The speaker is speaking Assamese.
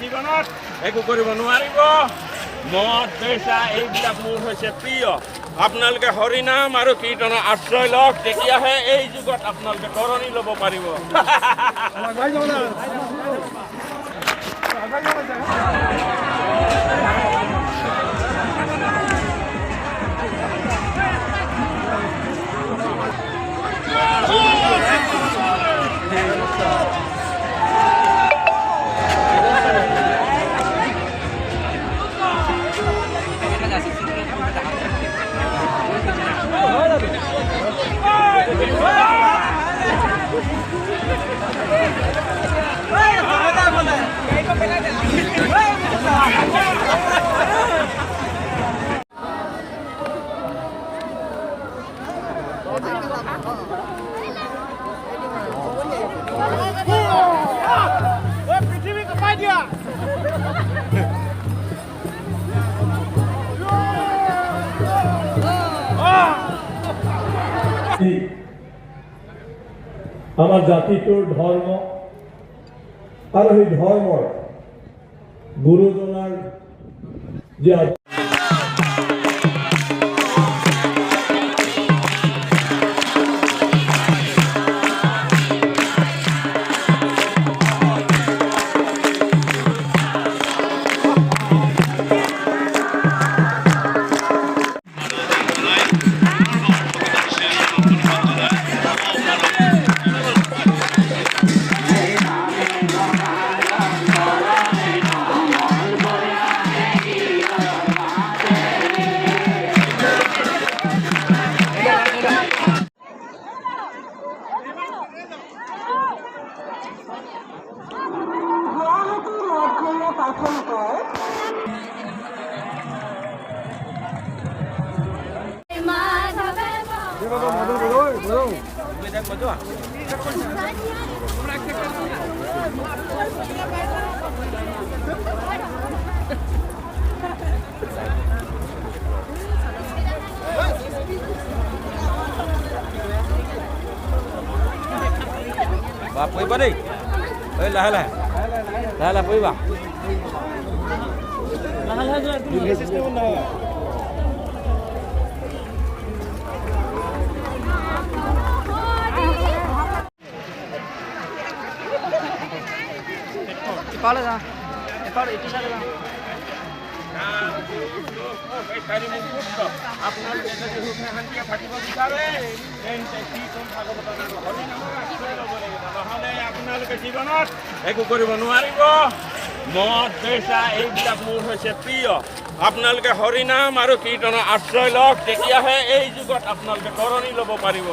জীৱনত একো কৰিব নোৱাৰিব। মদ বেচা এইবিলাক মোৰ হৈছে প্ৰিয়। আপোনালোকে হৰিনাম আৰু কীৰ্তনৰ আশ্ৰয় লওক, তেতিয়াহে এই যুগত আপোনালোকে তৰণি ল'ব পাৰিব। আমাৰ জাতিটোৰ ধৰ্ম আৰু সেই ধৰ্মৰ গুৰুজনাৰ যে Bapak pui balik. Lah lah. Lah lah pui bah. Lah lah tu. Ini sistem mana? Kepala dah. Kepala itu saja dah. আপোনালোকে যদি সুখে শান্তিয়ে থাকিব বিচাৰে তেন্তে কীৰ্তন ভাগৱতৰ হৰিনামৰ আশ্ৰয় ল'ব লাগিব, নহ'লে আপোনালোকে জীৱনত একো কৰিব নোৱাৰিব। মদ বেচা এইবিলাক মোৰ হৈছে প্ৰিয়। আপোনালোকে হৰিনাম আৰু কীৰ্তনৰ আশ্ৰয় লওক, তেতিয়াহে এই যুগত আপোনালোকে তৰণি ল'ব পাৰিব।